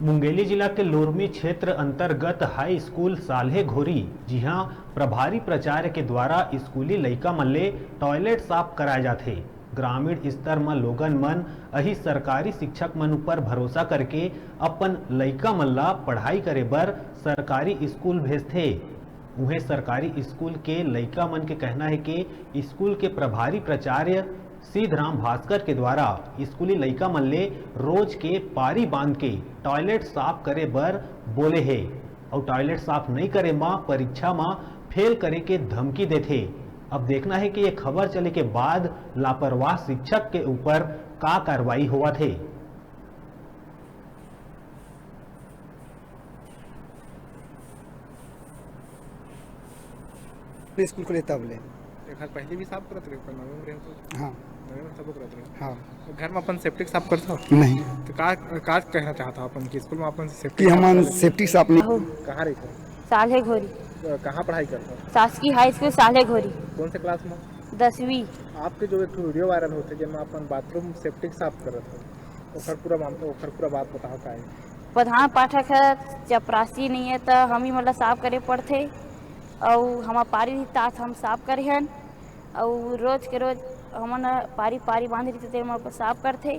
मुंगेली जिला के लोरमी क्षेत्र अंतर्गत हाई स्कूल साल्हे घोरी जी हाँ प्रभारी प्राचार्य के द्वारा स्कूली लइका मन ले टॉयलेट साफ कराए जाते। ग्रामीण स्तर में लोगन मन अही सरकारी शिक्षक मन ऊपर भरोसा करके अपन लइका मन ला पढ़ाई करे बर सरकारी स्कूल भेजथे। उन्हें सरकारी स्कूल के लइका मन के कहना है कि स्कूल के प्रभारी प्राचार्य सिद्धराम भास्कर के द्वारा स्कूली लइका मन ले रोज के पारी बांध के टॉयलेट साफ करे बर बोले है और टॉयलेट साफ नहीं करे मां परीक्षा में फेल करे के धमकी देथे। अब देखना है कि ये खबर चले के बाद लापरवाह शिक्षक के ऊपर का कार्रवाई हुआ थे। स्कूल को लेता बोले घर पहले भी साफ करत रहे पर नवे में तो हाँ नवे सब करत रहे। हाँ घर में अपन सेफ्टी साफ करता नहीं तो का कहना चाहता अपन कि स्कूल में अपन सेफ्टी कि हम सेफ्टी साफ नहीं कहाँ रही थे साल्हे घोरी कहाँ पढ़ाई करता शासकीय हाई स्कूल साल्हे घोरी कौन से क्लास में 10वीं। आपके जो एक वीडियो वायरल होते जिनमें अपन बाथरूम सेफ्टी साफ करत हो ओखर पूरा मामला ओखर पूरा बात बताओ का है। प्रधान पाठक है चपरासी नहीं है तो हम ही मतलब साफ करे पड़ते और हमार पारी तात हम साफ करे हन और रोज के रोज हमन पारी पारी बांध रही थे हम साफ करते।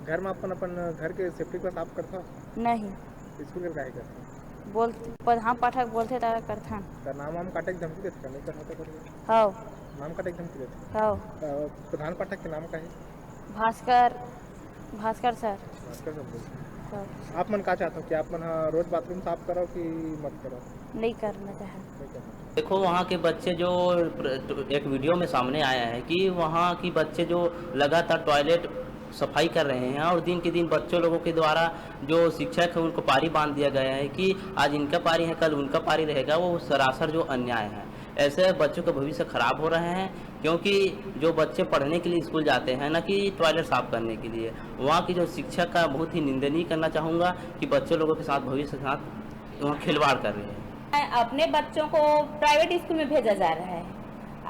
घर में अपन घर के सेफ्टी का साफ करता नहीं स्कूल के काहे करता बोल प्रधान पाठक बोलते ता करथन का नाम हम काटे के धमकी देते नहीं करता कर हो नाम काटे के धमकी देते हो प्रधान पाठक के नाम का है भास्कर सर। भास्कर सब बोलते हो, आप मन का चाहते हो कि आप मन रोज बाथरूम साफ करो कि मत करो। नहीं करना चाहे। नहीं करना। देखो वहाँ के बच्चे जो एक वीडियो में सामने आया है कि वहाँ की बच्चे जो लगातार टॉयलेट सफाई कर रहे हैं और दिन के दिन बच्चों लोगों के द्वारा जो शिक्षक है उनको पारी बांध दिया गया है कि आज इनका पारी है कल उनका पारी रहेगा। वो सरासर जो अन्याय है। ऐसे बच्चों का भविष्य खराब हो रहे हैं क्योंकि जो बच्चे पढ़ने के लिए स्कूल जाते हैं ना कि टॉयलेट साफ करने के लिए, वहाँ की जो शिक्षक का बहुत ही निंदनीय करना चाहूँगा कि बच्चों लोगों के साथ भविष्य के साथ वहाँ खिलवाड़ कर रहे हैं। अपने बच्चों को प्राइवेट स्कूल में भेजा जा रहा है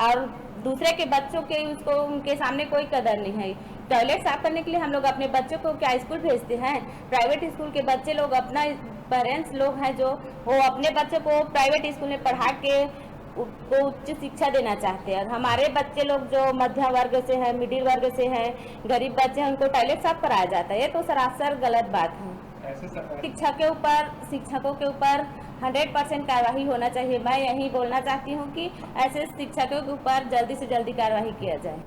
और दूसरे के बच्चों के उसको उनके सामने कोई कदर नहीं है। टॉयलेट साफ करने के लिए हम लोग अपने बच्चों को क्या स्कूल भेजते हैं? प्राइवेट स्कूल के बच्चे लोग अपना पेरेंट्स लोग हैं जो वो अपने बच्चों को प्राइवेट स्कूल में पढ़ा के को उच्च शिक्षा देना चाहते हैं। और हमारे बच्चे लोग जो मध्य वर्ग से है, मिडिल वर्ग से है, गरीब बच्चे हैं, उनको टॉयलेट साफ कराया जाता है। ये तो सरासर गलत बात है। शिक्षकों के ऊपर 100% कार्रवाई होना चाहिए। मैं यही बोलना चाहती हूँ कि ऐसे शिक्षकों के ऊपर जल्दी से जल्दी कार्रवाई किया जाए।